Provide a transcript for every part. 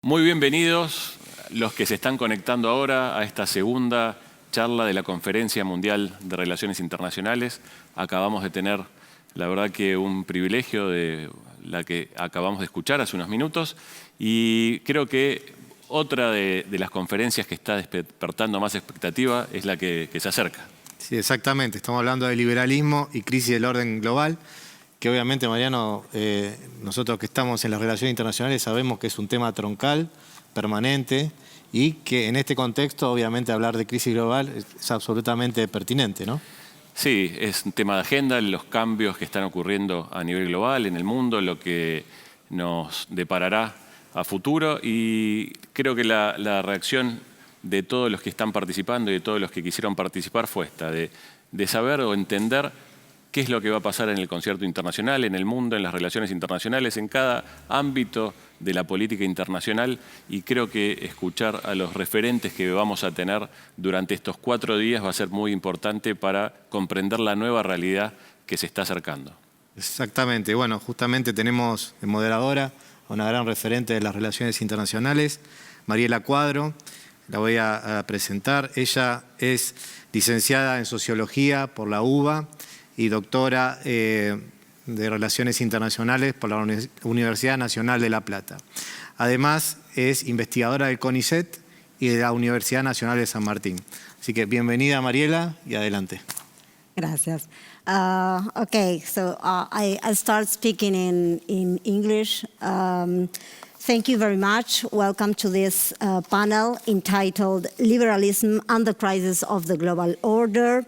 Muy bienvenidos los que se están conectando ahora a esta segunda charla de la Conferencia Mundial de Relaciones Internacionales. Acabamos de tener, la verdad, que un privilegio de la que acabamos de escuchar hace unos minutos, y creo que otra de las conferencias que está despertando más expectativa es la que se acerca. Sí, exactamente. Estamos hablando de liberalismo y crisis del orden global, que obviamente, Mariano, nosotros que estamos en las relaciones internacionales sabemos que es un tema troncal, permanente, y que en este contexto, obviamente, hablar de crisis global es absolutamente pertinente, ¿no? Sí, es un tema de agenda, los cambios que están ocurriendo a nivel global, en el mundo, lo que nos deparará a futuro, y creo que la reacción de todos los que están participando y de todos los que quisieron participar fue esta, de saber o entender qué es lo que va a pasar en el concierto internacional, en el mundo, en las relaciones internacionales, en cada ámbito de la política internacional, y creo que escuchar a los referentes que vamos a tener durante estos 4 días va a ser muy importante para comprender la nueva realidad que se está acercando. Exactamente. Bueno, justamente tenemos en Moderadora a una gran referente de las relaciones internacionales, Mariela Cuadro. La voy a presentar. Ella es licenciada en Sociología por la UBA y doctora de Relaciones Internacionales por la Universidad Nacional de La Plata. Además, es investigadora del CONICET y de la Universidad Nacional de San Martín. Así que bienvenida, Mariela, y adelante. Gracias. Okay, so I'll start speaking in English. Thank you very much. Welcome to this panel entitled Liberalism and the Crisis of the Global Order.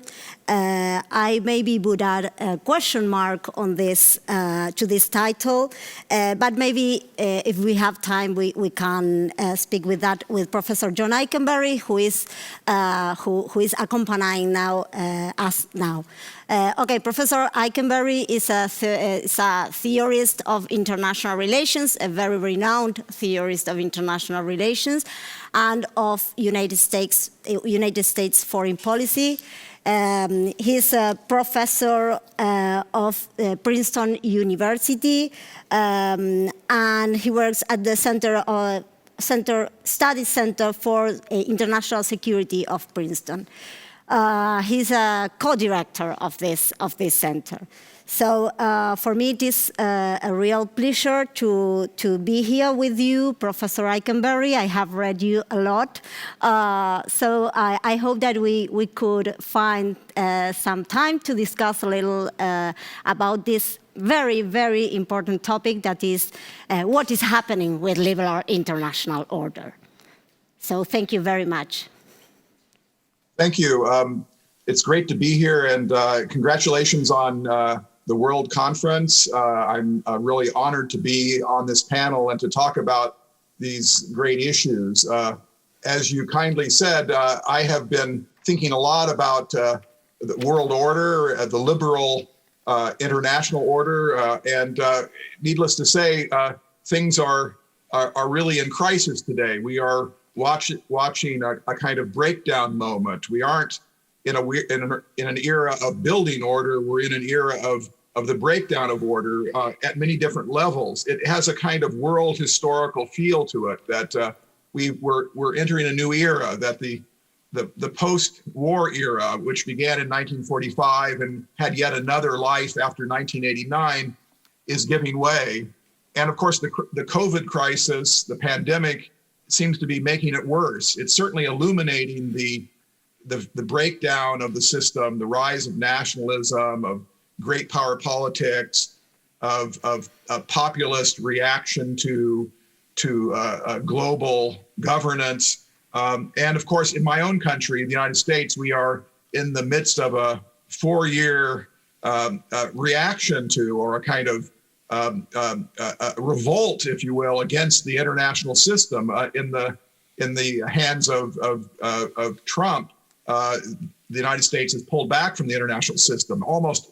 I maybe would add a question mark on this to this title, but maybe if we have time, we can speak with that with Professor John Ikenberry, who is accompanying now us now. Okay, Professor Ikenberry is a theorist of international relations, a very renowned theorist of international relations, and of United States foreign policy. He's a professor of Princeton University, and he works at the Study Center for International Security of Princeton. He's a co-director of this center. So for me, it is a real pleasure to be here with you, Professor Ikenberry. I have read you a lot. So I hope that we could find some time to discuss a little about this very, very important topic, that is what is happening with liberal international order. So thank you very much. Thank you. It's great to be here, and congratulations on the World Conference. I'm really honored to be on this panel and to talk about these great issues. As you kindly said, I have been thinking a lot about the world order, the liberal international order, and needless to say, things are really in crisis today. We are watching a kind of breakdown moment. We aren't in an era of building order. We're in an era of the breakdown of order at many different levels. It has a kind of world historical feel to it, that we're entering a new era, that the post-war era, which began in 1945 and had yet another life after 1989, is giving way. And of course, the COVID crisis, the pandemic, seems to be making it worse. It's certainly illuminating the breakdown of the system, the rise of nationalism, of great power politics, of populist reaction to global governance. And of course, in my own country, the United States, we are in the midst of a 4-year reaction to, or a kind of revolt, if you will, against the international system in the hands of Trump. The United States has pulled back from the international system almost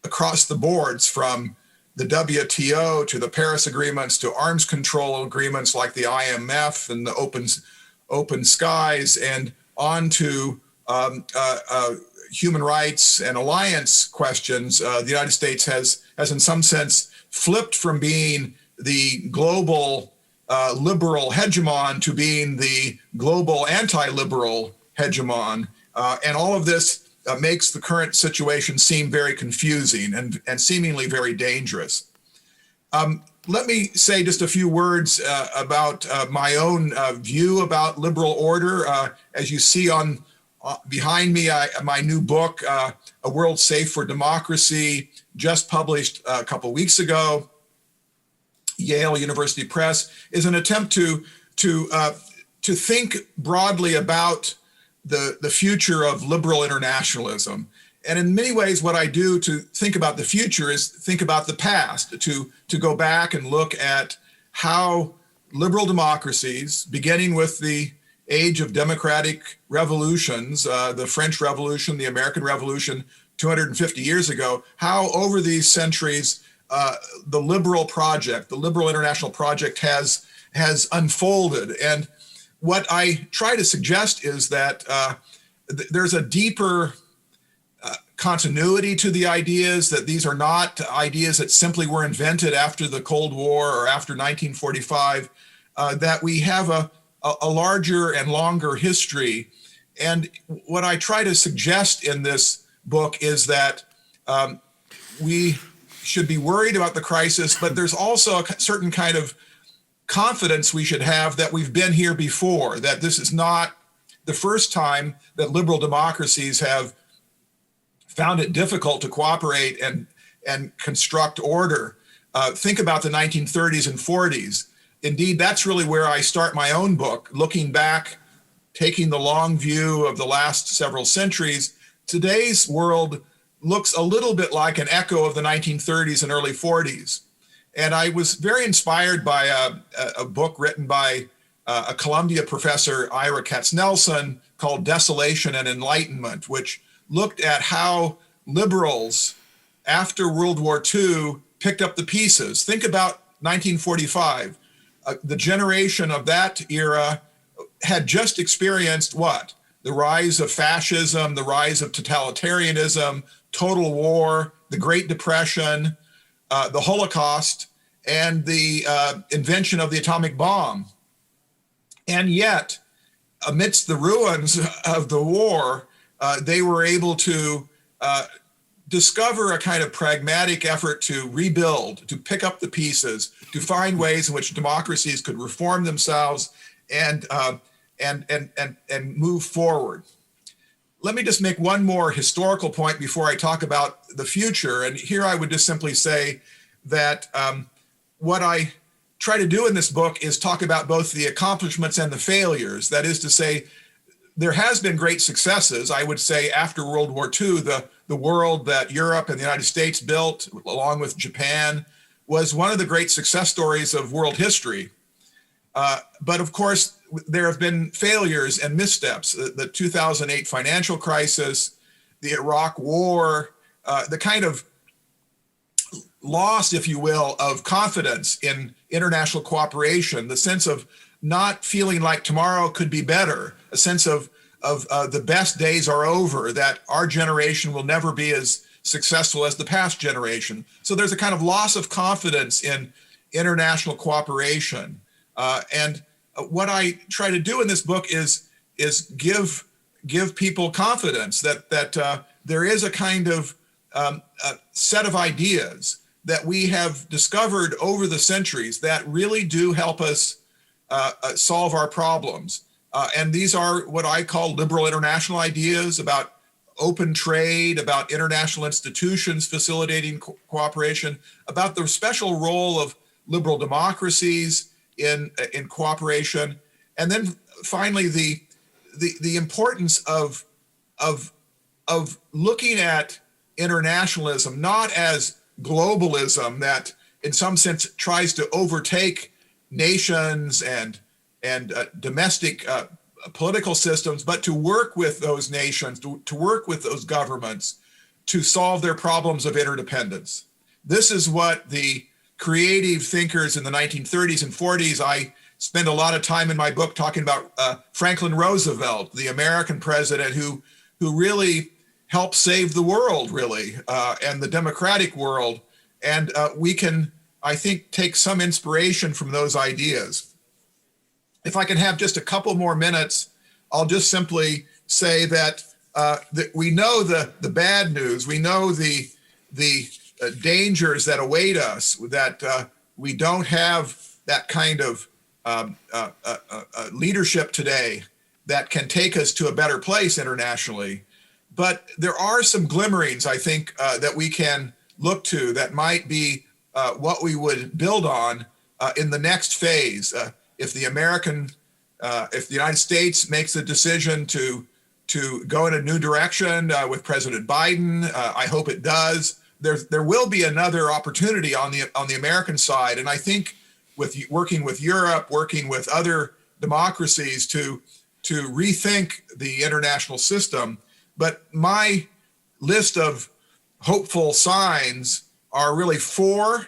across the boards, from the WTO to the Paris agreements to arms control agreements like the IMF and the open skies, and on to human rights and alliance questions. The United States has in some sense flipped from being the global liberal hegemon to being the global anti-liberal hegemon. And all of this makes the current situation seem very confusing and seemingly very dangerous. Let me say just a few words about my own view about liberal order. As you see on behind me, my new book, A World Safe for Democracy, just published a couple weeks ago, Yale University Press, is an attempt to think broadly about the future of liberal internationalism. And in many ways, what I do to think about the future is think about the past, to go back and look at how liberal democracies, beginning with the age of democratic revolutions, the French Revolution, the American Revolution 250 years ago, how over these centuries, the liberal project, the liberal international project has unfolded. And what I try to suggest is that there's a deeper continuity to the ideas, that these are not ideas that simply were invented after the Cold War or after 1945, that we have a larger and longer history. And what I try to suggest in this book is that we should be worried about the crisis, but there's also a certain kind of confidence we should have that we've been here before, that this is not the first time that liberal democracies have found it difficult to cooperate and construct order. Think about the 1930s and 40s. Indeed, that's really where I start my own book, looking back, taking the long view of the last several centuries. Today's world looks a little bit like an echo of the 1930s and early 40s. And I was very inspired by a book written by a Columbia professor, Ira Katznelson, called Desolation and Enlightenment, which looked at how liberals after World War II picked up the pieces. Think about 1945. The generation of that era had just experienced what? The rise of fascism, the rise of totalitarianism, total war, the Great Depression, the Holocaust, and the invention of the atomic bomb. And yet, amidst the ruins of the war, they were able to discover a kind of pragmatic effort to rebuild, to pick up the pieces, to find ways in which democracies could reform themselves and move forward. Let me just make one more historical point before I talk about the future. And here I would just simply say that what I try to do in this book is talk about both the accomplishments and the failures. That is to say, there has been great successes. I would say after World War II, the world that Europe and the United States built, along with Japan, was one of the great success stories of world history. But of course, there have been failures and missteps. The 2008 financial crisis, the Iraq War, the kind of loss, if you will, of confidence in international cooperation, the sense of not feeling like tomorrow could be better, a sense of the best days are over, that our generation will never be as successful as the past generation. So there's a kind of loss of confidence in international cooperation. And what I try to do in this book is give people confidence that there is a kind of set of ideas that we have discovered over the centuries that really do help us solve our problems. And these are what I call liberal international ideas about open trade, about international institutions facilitating cooperation, about the special role of liberal democracies in cooperation, and then finally the importance of looking at internationalism not as globalism that in some sense tries to overtake nations and domestic political systems, but to work with those nations, to work with those governments to solve their problems of interdependence. This is what the creative thinkers in the 1930s and 40s, I spend a lot of time in my book talking about Franklin Roosevelt, the American president who really helped save the world, really, and the democratic world. And we can, I think, take some inspiration from those ideas. if I can have just a couple more minutes, I'll just simply say that, that we know the bad news. We know the dangers that await us, that we don't have that kind of leadership today that can take us to a better place internationally. But there are some glimmerings, I think, that we can look to that might be what we would build on in the next phase. If the United States makes a decision to go in a new direction with President Biden, I hope it does. There will be another opportunity on the American side, and I think with working with Europe, working with other democracies to rethink the international system. But my list of hopeful signs are really four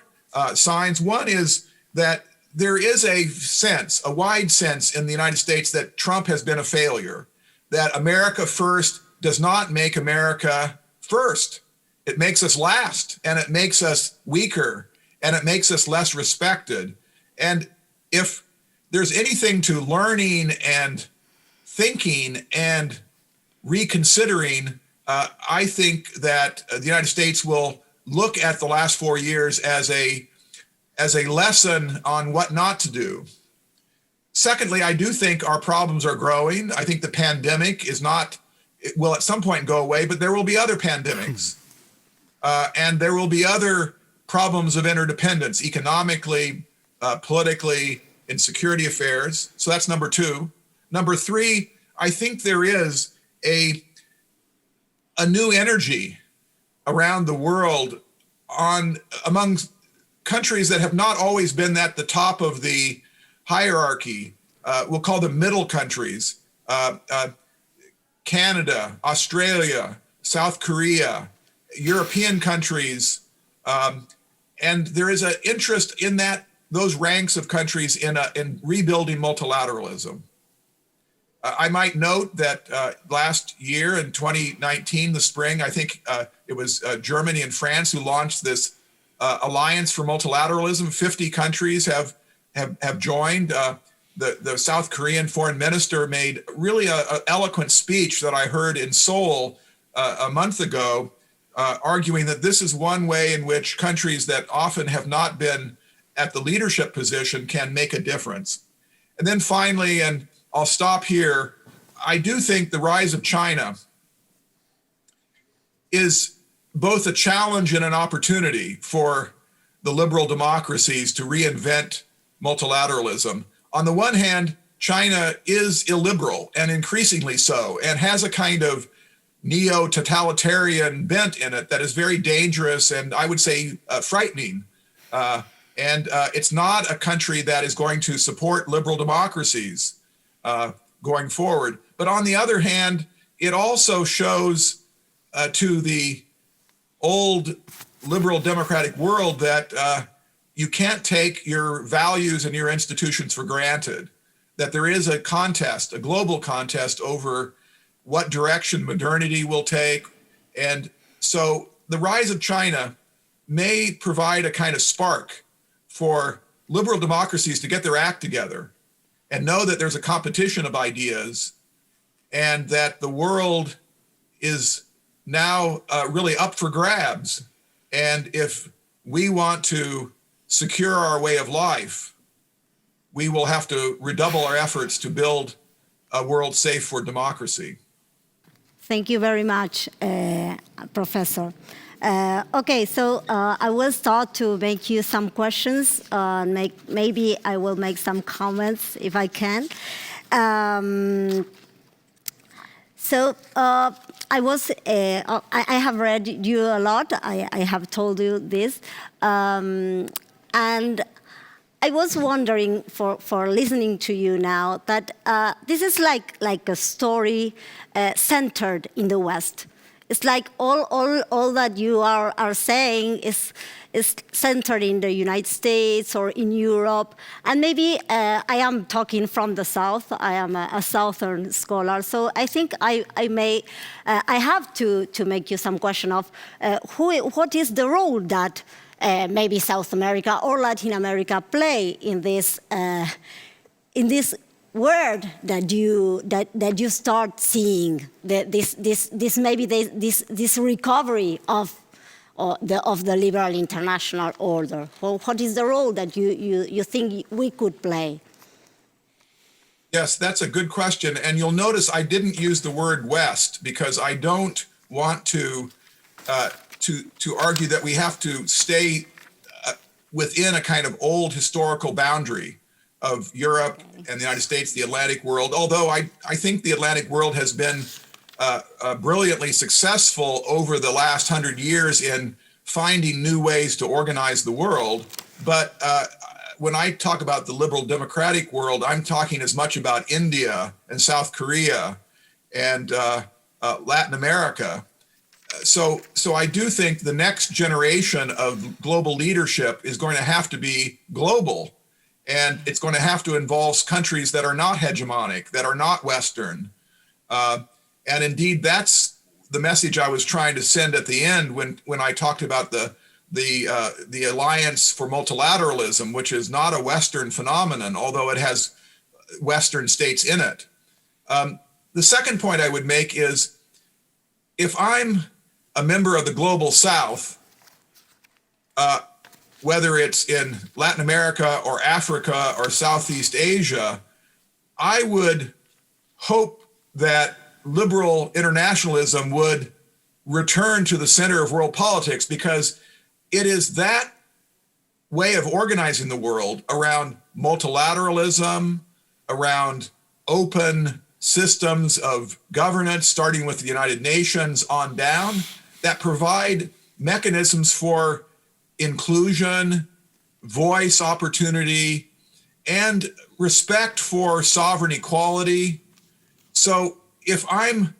signs. One is that there is a sense, a wide sense in the United States that Trump has been a failure, that America first does not make America first. It makes us last, and it makes us weaker, and it makes us less respected. And if there's anything to learning and thinking and reconsidering, I think that the United States will look at the last 4 years as a lesson on what not to do. Secondly, I do think our problems are growing. I think the pandemic it will at some point go away, but there will be other pandemics. And there will be other problems of interdependence, economically, politically, in security affairs. So that's number two. Number three, I think there is a new energy around the world among countries that have not always been at the top of the hierarchy. We'll call them middle countries. Canada, Australia, South Korea, European countries. And there is an interest in those ranks of countries in rebuilding multilateralism. I might note that last year in 2019, the spring, I think it was Germany and France who launched this Alliance for Multilateralism. 50 countries have joined. The South Korean foreign minister made really an eloquent speech that I heard in Seoul a month ago, arguing that this is one way in which countries that often have not been at the leadership position can make a difference. And then finally, and I'll stop here, I do think the rise of China is both a challenge and an opportunity for the liberal democracies to reinvent multilateralism. On the one hand, China is illiberal, and increasingly so, and has a kind of neo-totalitarian bent in it that is very dangerous and I would say frightening. And it's not a country that is going to support liberal democracies going forward. But on the other hand, it also shows to the old liberal democratic world that you can't take your values and your institutions for granted, that there is a contest, a global contest over what direction modernity will take. And so the rise of China may provide a kind of spark for liberal democracies to get their act together and know that there's a competition of ideas and that the world is now really up for grabs. And if we want to secure our way of life, we will have to redouble our efforts to build a world safe for democracy. Thank you very much, Professor. Okay, so I will start to make you some questions. Maybe I will make some comments if I can. So I have read you a lot. I have told you this, and I was wondering, for listening to you now, that this is like a story centered in the West. It's like all that you are saying is centered in the United States or in Europe. And maybe I am talking from the South. I am a Southern scholar. So I think I have to make you some question of what is the role that maybe South America or Latin America play in this word that you start seeing this recovery of the liberal international order? What is the role that you think we could play? Yes, that's a good question. And you'll notice I didn't use the word West because I don't want to argue that we have to stay within a kind of old historical boundary of Europe and the United States, the Atlantic world, although I think the Atlantic world has been brilliantly successful over the last 100 years in finding new ways to organize the world. But when I talk about the liberal democratic world, I'm talking as much about India and South Korea and Latin America. So I do think the next generation of global leadership is going to have to be global. And it's going to have to involve countries that are not hegemonic, that are not Western. And indeed, that's the message I was trying to send at the end when I talked about the Alliance for Multilateralism, which is not a Western phenomenon, although it has Western states in it. The second point I would make is, if I'm a member of the Global South, whether it's in Latin America or Africa or Southeast Asia, I would hope that liberal internationalism would return to the center of world politics, because it is that way of organizing the world around multilateralism, around open systems of governance, starting with the United Nations on down, that provide mechanisms for inclusion, voice opportunity, and respect for sovereign equality. So if I'm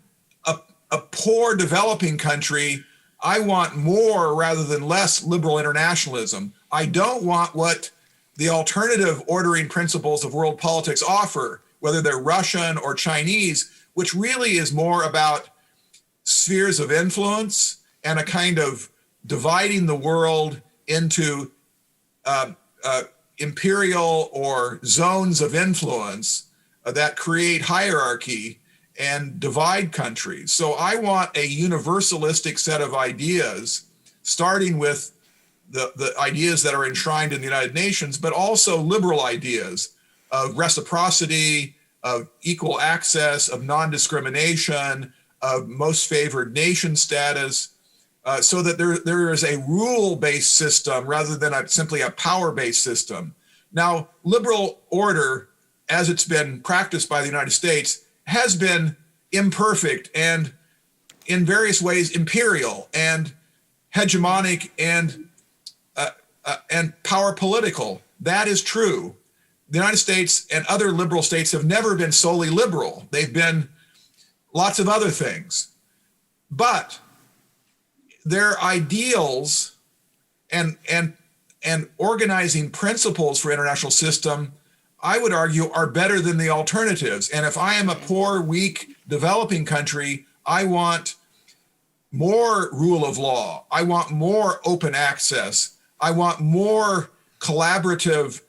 a poor developing country, I want more rather than less liberal internationalism. I don't want what the alternative ordering principles of world politics offer, whether they're Russian or Chinese, which really is more about spheres of influence and a kind of dividing the world into imperial or zones of influence that create hierarchy and divide countries. So I want a universalistic set of ideas, starting with the ideas that are enshrined in the United Nations, but also liberal ideas of reciprocity, of equal access, of non-discrimination, of most favored nation status, so that there is a rule-based system rather than simply a power-based system. Now, liberal order, as it's been practiced by the United States, has been imperfect and in various ways imperial and hegemonic and power political. That is true. The United States and other liberal states have never been solely liberal. They've been lots of other things. But their ideals and organizing principles for international system, I would argue, are better than the alternatives. And if I am a poor, weak, developing country, I want more rule of law. I want more open access. I want more collaborative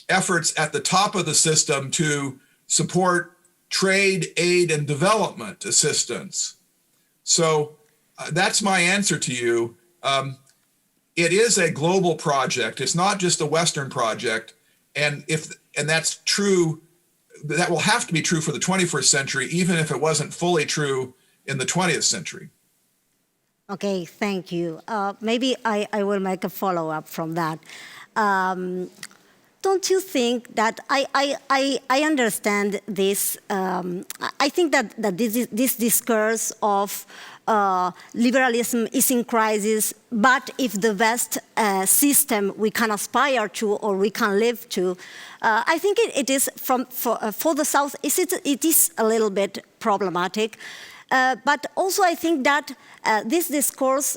efforts at the top of the system to support trade, aid, and development assistance. So that's my answer to you. It is a global project. It's not just a Western project. And that's true, that will have to be true for the 21st century, even if it wasn't fully true in the 20th century. Okay, thank you. Maybe I will make a follow-up from that. Don't you think that I understand this? I think that this discourse of liberalism is in crisis, but if the best system we can aspire to or we can live to, I think it is for the South. It is a little bit problematic, but also I think that this discourse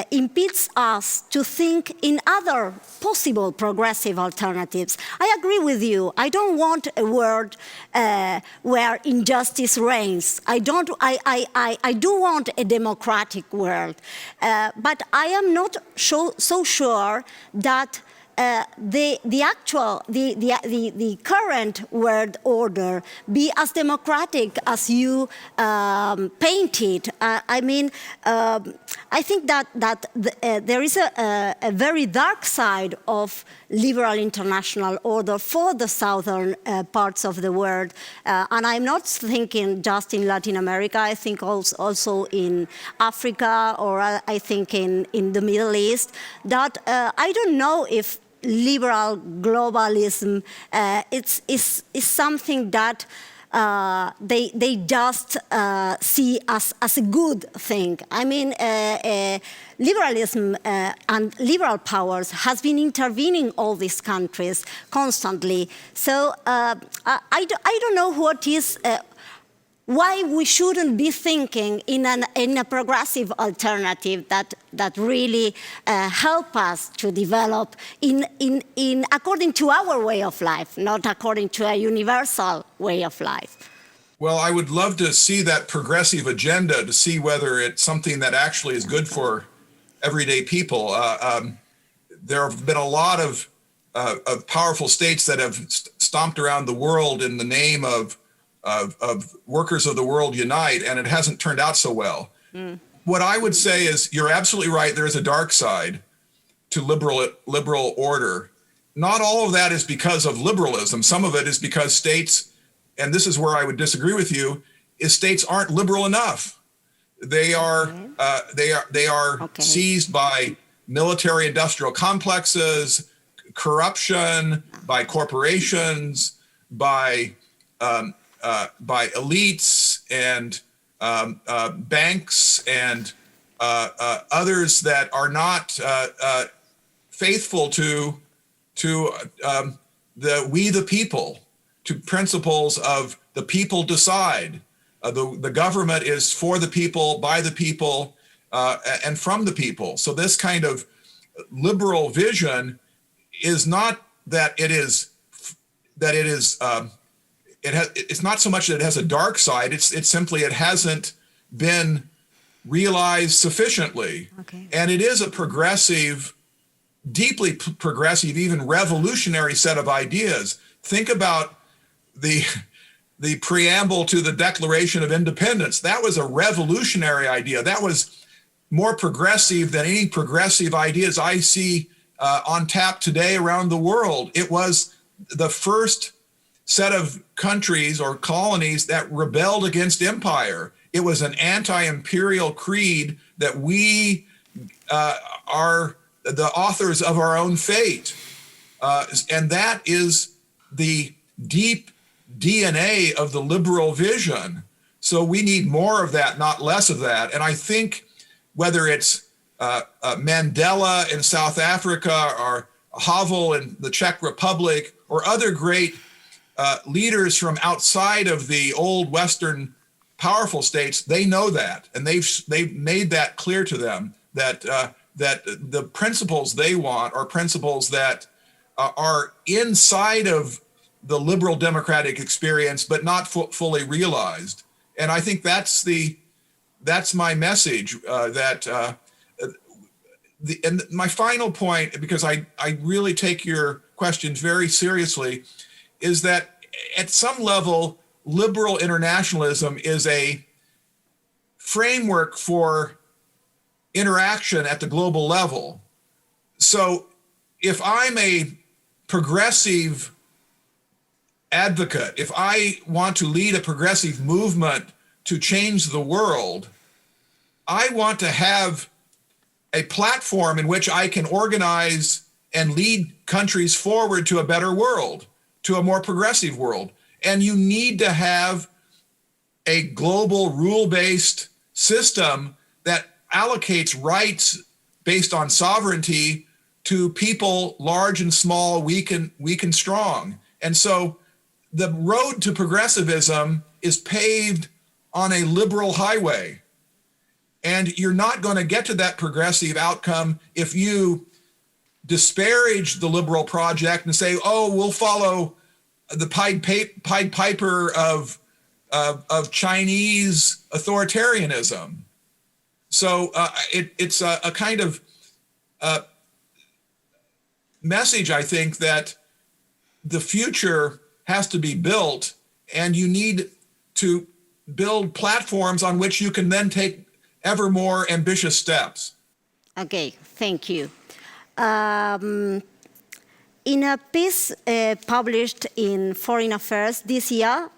impedes us to think in other possible progressive alternatives. I agree with you. I don't want a world where injustice reigns. I do want a democratic world, but I am not so sure that the current world order be as democratic as you painted. I mean, I think that there is a very dark side of liberal international order for the southern parts of the world. And I'm not thinking just in Latin America, I think also in Africa, or I think in the Middle East, that I don't know if liberal globalism is something that they just see as a good thing. I mean, liberalism and liberal powers has been intervening all these countries constantly. So I don't know what is, why we shouldn't be thinking in a progressive alternative that really help us to develop in according to our way of life, not according to a universal way of life. Well, I would love to see that progressive agenda to see whether it's something that actually is good for everyday people. There have been a lot of powerful states that have stomped around the world in the name of workers of the world unite, and it hasn't turned out so well. What I would say is you're absolutely right. There is a dark side to liberal order. Not all of that is because of liberalism. Some of it is because states, and this is where I would disagree with you, is states aren't liberal enough. They are seized by military industrial complexes, corruption, by corporations, by elites and banks and others that are not faithful to we the people, to principles of the people decide. The government is for the people, by the people, and from the people. So this kind of liberal vision is not that it's not so much that it has a dark side. It's simply it hasn't been realized sufficiently. Okay. And it is a progressive, deeply progressive, even revolutionary set of ideas. Think about the preamble to the Declaration of Independence. That was a revolutionary idea. That was more progressive than any progressive ideas I see on tap today around the world. It was the first set of countries or colonies that rebelled against empire. It was an anti-imperial creed that we are the authors of our own fate. And that is the deep DNA of the liberal vision. So we need more of that, not less of that. And I think whether it's Mandela in South Africa or Havel in the Czech Republic or other great leaders from outside of the old Western powerful states, they know that, and they've made that clear to them that that the principles they want are principles that are inside of the liberal democratic experience, but not fully realized. And I think that's my message. And my final point, because I really take your questions very seriously, is that at some level, liberal internationalism is a framework for interaction at the global level. So if I'm a progressive advocate, if I want to lead a progressive movement to change the world, I want to have a platform in which I can organize and lead countries forward to a better world, to a more progressive world. And you need to have a global rule-based system that allocates rights based on sovereignty to people large and small, weak and strong. And so the road to progressivism is paved on a liberal highway. And you're not going to get to that progressive outcome if you disparage the liberal project and say, oh, we'll follow the Pied Piper of Chinese authoritarianism. So it's a kind of message, I think, that the future has to be built, and you need to build platforms on which you can then take ever more ambitious steps. Okay, thank you. In a piece published in Foreign Affairs this year,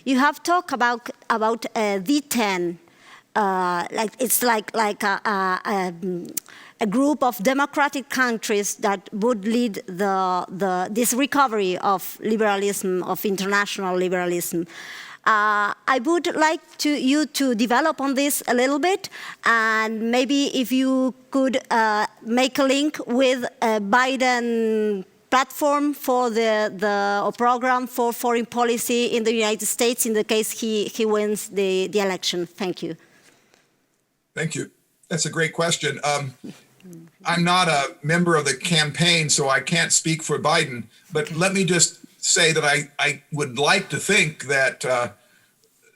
you have talked about D10. It's like a group of democratic countries that would lead this recovery of liberalism, of international liberalism. I would like you to develop on this a little bit, and maybe if you could make a link with a Biden platform for the program for foreign policy in the United States in the case he wins the election. Thank you. Thank you. That's a great question. I'm not a member of the campaign, so I can't speak for Biden, but let me just say that I would like to think that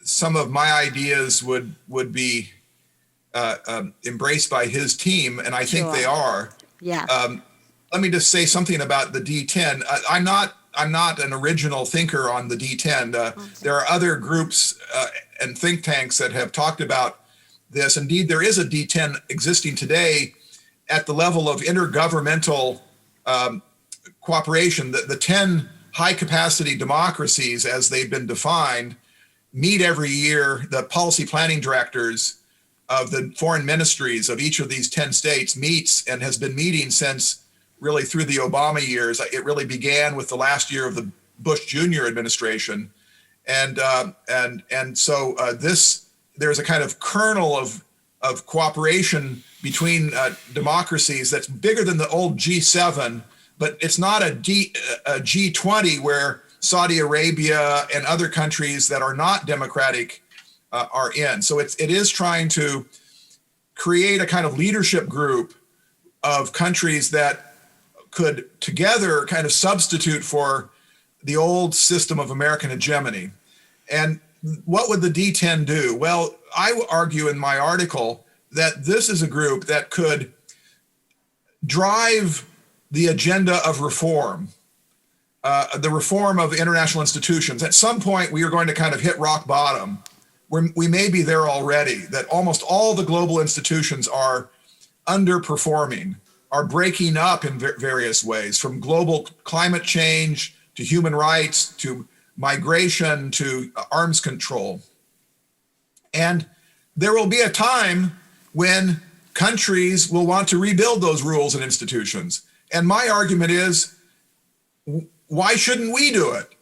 some of my ideas would be embraced by his team, and I think they are. Yeah. Let me just say something about the D10. I'm not an original thinker on the D10. There are other groups and think tanks that have talked about this. Indeed, there is a D10 existing today at the level of intergovernmental cooperation. The 10 high-capacity democracies, as they've been defined, meet every year. The policy planning directors of the foreign ministries of each of these 10 states meets and has been meeting since really through the Obama years. It really began with the last year of the Bush Jr. administration. And so there's a kind of kernel of cooperation between democracies that's bigger than the old G7, but it's not a G20 where Saudi Arabia and other countries that are not democratic are in. So it is trying to create a kind of leadership group of countries that could together kind of substitute for the old system of American hegemony. And what would the D10 do? Well, I argue in my article that this is a group that could drive the agenda of reform, the reform of international institutions. At some point, we are going to kind of hit rock bottom. We may be there already, that almost all the global institutions are underperforming, are breaking up in various ways, from global climate change to human rights to migration to arms control. And there will be a time when countries will want to rebuild those rules and institutions. And my argument is, why shouldn't we do it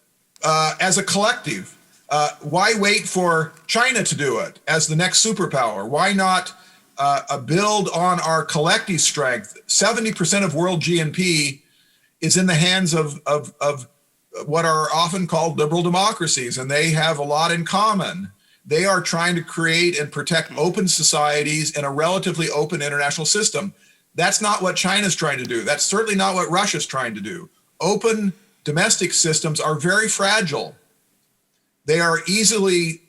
as a collective? Why wait for China to do it as the next superpower? Why not build on our collective strength? 70% of world GNP is in the hands of what are often called liberal democracies, and they have a lot in common. They are trying to create and protect open societies in a relatively open international system. That's not what China's trying to do. That's certainly not what Russia's trying to do. Open domestic systems are very fragile. They are easily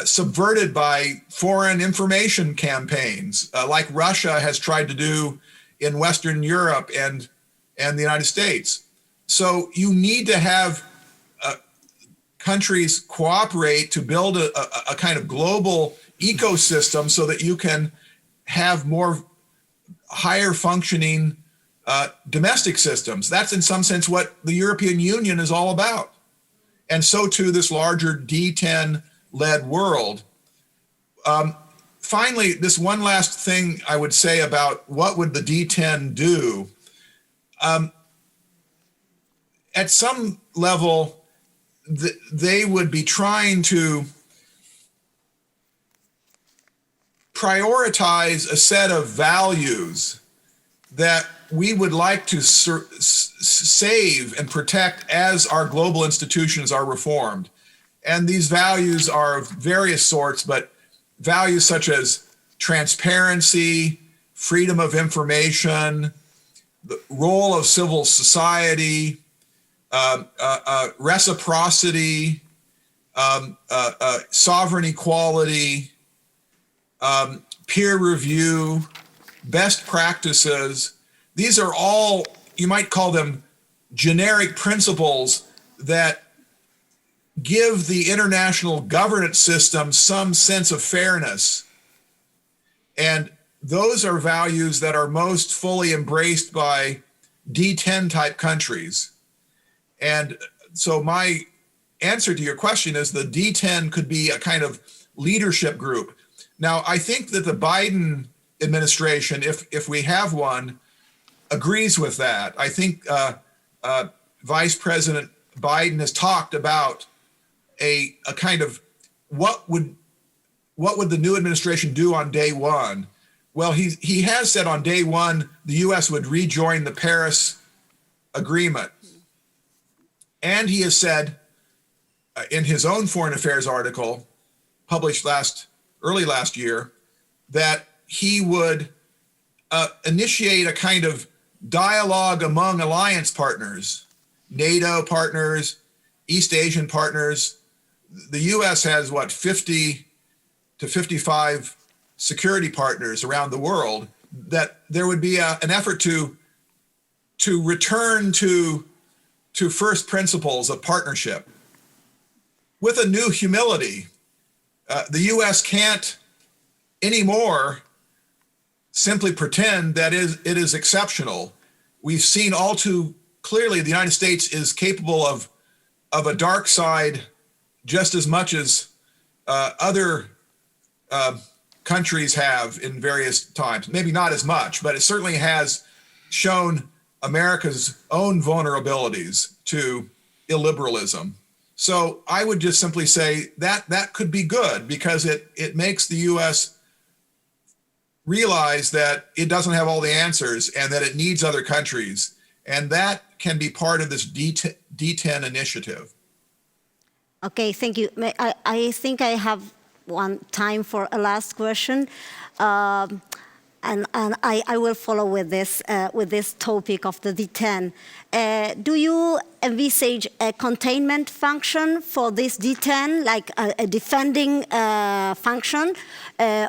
subverted by foreign information campaigns, like Russia has tried to do in Western Europe and the United States. So you need to have countries cooperate to build a kind of global ecosystem so that you can have more higher functioning domestic systems. That's in some sense what the European Union is all about. And so too this larger D10-led world. Finally, this one last thing I would say about what would the D10 do. At some level, they would be trying to prioritize a set of values that we would like to save and protect as our global institutions are reformed. And these values are of various sorts, but values such as transparency, freedom of information, the role of civil society, reciprocity, sovereign equality, peer review, best practices. these are all, you might call them generic principles that give the international governance system some sense of fairness. And those are values that are most fully embraced by D10 type countries. And so my answer to your question is the D10 could be a kind of leadership group. Now, I think that the Biden administration, if we have one, agrees with that. I think Vice President Biden has talked about a kind of what would the new administration do on day one? Well, he has said on day one, the U.S. would rejoin the Paris Agreement. And he has said in his own foreign affairs article, published early last year, that he would initiate a kind of dialogue among alliance partners, NATO partners, East Asian partners. The U.S. has, 50 to 55 security partners around the world, that there would be an effort to return to first principles of partnership with a new humility. The U.S. can't anymore simply pretend that it is exceptional. We've seen all too clearly the United States is capable of a dark side just as much as other countries have in various times. Maybe not as much, but it certainly has shown America's own vulnerabilities to illiberalism. So I would just simply say that could be good, because it makes the U.S. realize that it doesn't have all the answers and that it needs other countries. And that can be part of this D10 initiative. Okay, thank you. I think I have one time for a last question. And I will follow with this topic of the D10. Do you envisage a containment function for this D10, like a defending function,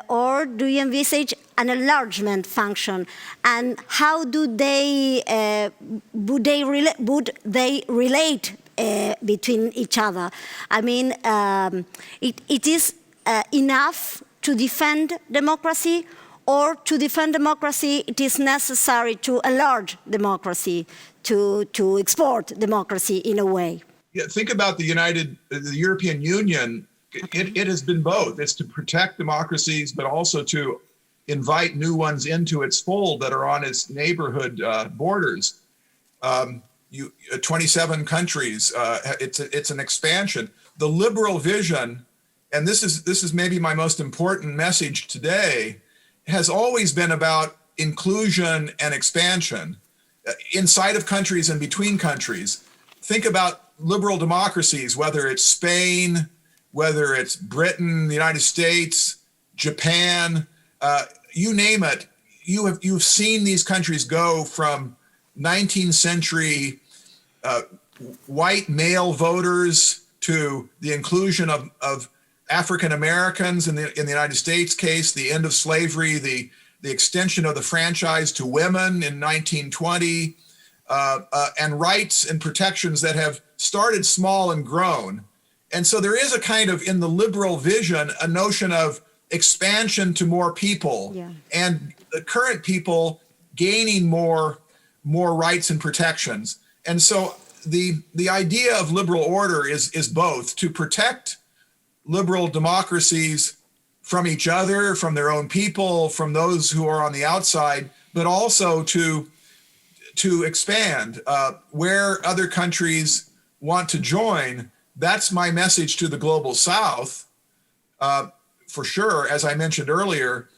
or do you envisage an enlargement function? And how would they relate between each other? I mean, it is enough to defend democracy, or to defend democracy, it is necessary to enlarge democracy, to export democracy in a way? Yeah, think about the European Union. Okay. It has been both. It's to protect democracies, but also to invite new ones into its fold that are on its neighborhood borders. 27 countries. It's an expansion. The liberal vision, and this is maybe my most important message today, has always been about inclusion and expansion inside of countries and between countries. Think about liberal democracies, whether it's Spain, whether it's Britain, the United States, Japan, you name it. You've seen these countries go from 19th century white male voters to the inclusion of African Americans in the United States case, the end of slavery, the extension of the franchise to women in 1920, and rights and protections that have started small and grown. And so there is a kind of, in the liberal vision, a notion of expansion to more people, yeah, and the current people gaining more rights and protections. And so the idea of liberal order is both to protect liberal democracies from each other, from their own people, from those who are on the outside, but also to expand where other countries want to join. That's my message to the global South, for sure, as I mentioned earlier.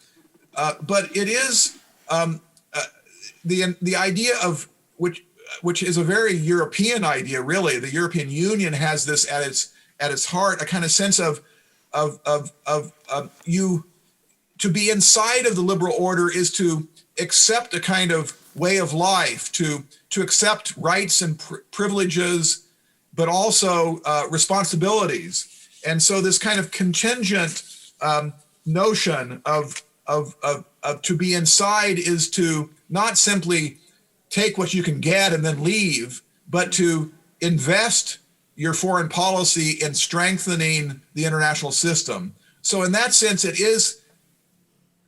But it is the idea of which is a very European idea, really. The European Union has this at its heart, a kind of sense of you to be inside of the liberal order is to accept a kind of way of life, to accept rights and privileges, but also responsibilities. And so this kind of contingent notion of to be inside is to not simply take what you can get and then leave, but to invest your foreign policy in strengthening the international system. So in that sense, it is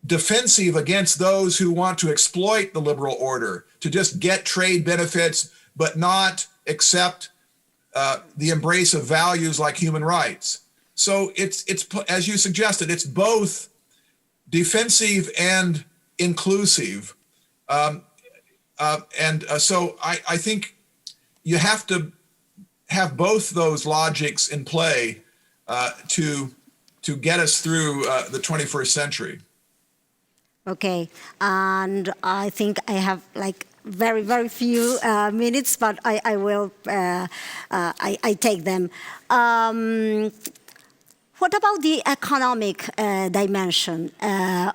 defensive against those who want to exploit the liberal order, to just get trade benefits, but not accept the embrace of values like human rights. So it's as you suggested, it's both defensive and inclusive. So I think you have to have both those logics in play to get us through the 21st century. Okay, and I think I have like very, very few minutes, but I will, I take them. What about the economic dimension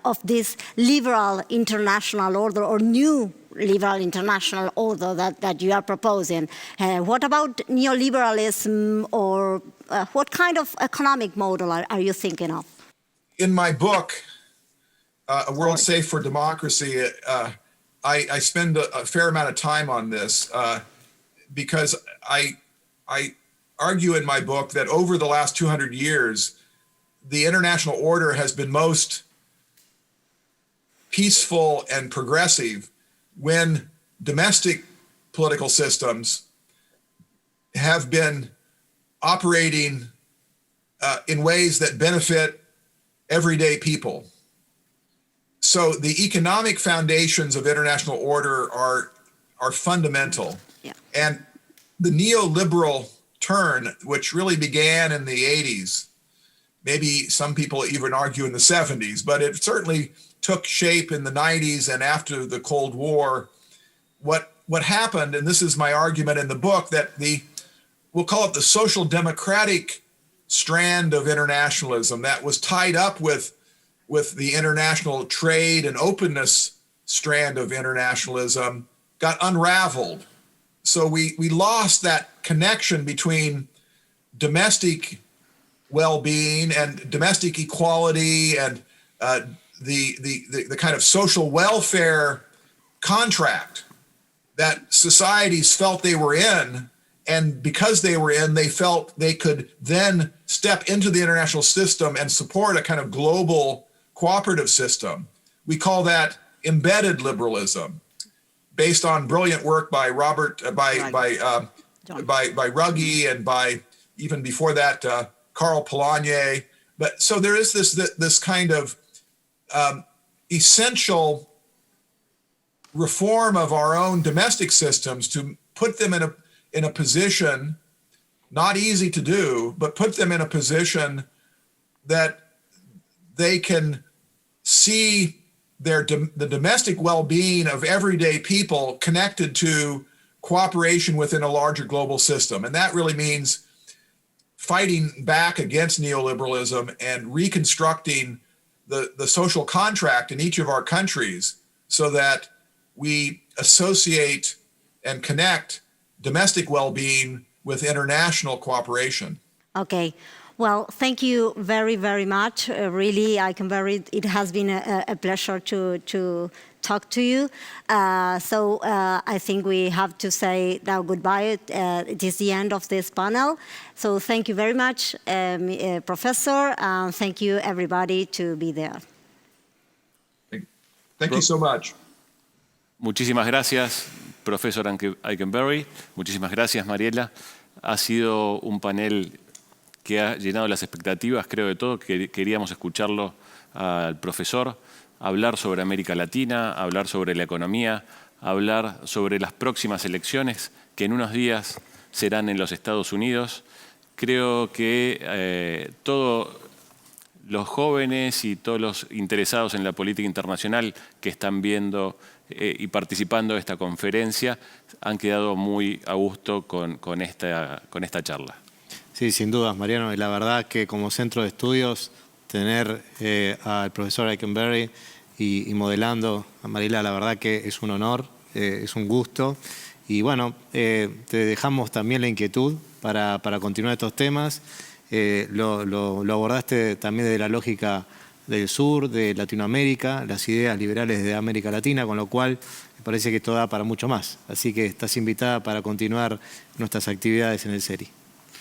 of this liberal international order or new liberal international order that you are proposing? What about neoliberalism, or what kind of economic model are you thinking of? In my book, A World Safe for Democracy, I spend a fair amount of time on this because I argue in my book that over the last 200 years, the international order has been most peaceful and progressive when domestic political systems have been operating in ways that benefit everyday people. So the economic foundations of international order are fundamental. Yeah. And the neoliberal turn, which really began in the 80s, maybe some people even argue in the 70s, but it certainly took shape in the 90s and after the Cold War. What happened, and this is my argument in the book, that we'll call it the social democratic strand of internationalism that was tied up with the international trade and openness strand of internationalism got unraveled. So we lost that connection between domestic well-being and domestic equality and the kind of social welfare contract that societies felt they were in. And because they were in, they felt they could then step into the international system and support a kind of global cooperative system. We call that embedded liberalism, based on brilliant work by by Ruggie and by, even before that, Karl Polanyi. But so there is this kind of essential reform of our own domestic systems to put them in a position, not easy to do, but put them in a position that they can see the domestic well-being of everyday people connected to cooperation within a larger global system. And that really means fighting back against neoliberalism and reconstructing the social contract in each of our countries so that we associate and connect domestic well-being with international cooperation. Okay. Well, thank you very, very much. Really, Ikenberry, it has been a pleasure to talk to you. So I think we have to say now goodbye. It is the end of this panel. So thank you very much, Professor, and thank you, everybody, to be there. Thank you so much. Muchísimas gracias, profesor Ikenberry. Muchísimas gracias, Mariela. Ha sido un panel que ha llenado las expectativas, creo, de todo. Queríamos escucharlo al profesor, hablar sobre América Latina, hablar sobre la economía, hablar sobre las próximas elecciones que en unos días serán en los Estados Unidos. Creo que todos los jóvenes y todos los interesados en la política internacional que están viendo y participando de esta conferencia han quedado muy a gusto con esta charla. Sí, sin dudas, Mariano. Y la verdad que como centro de estudios, tener al profesor Ikenberry y modelando a Mariela, la verdad que es un honor, es un gusto. Y bueno, te dejamos también la inquietud para continuar estos temas. Lo abordaste también desde la lógica del sur, de Latinoamérica, las ideas liberales de América Latina, con lo cual me parece que esto da para mucho más. Así que estás invitada para continuar nuestras actividades en el CEERI.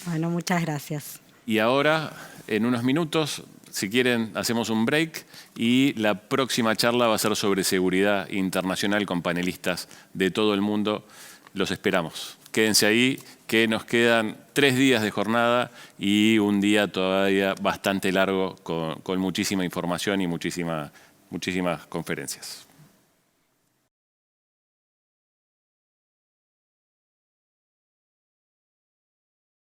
Bueno, muchas gracias. Y ahora, en unos minutos, si quieren, hacemos un break y la próxima charla va a ser sobre seguridad internacional con panelistas de todo el mundo. Los esperamos. Quédense ahí, que nos quedan 3 días de jornada y un día todavía bastante largo con muchísima información y muchísimas conferencias.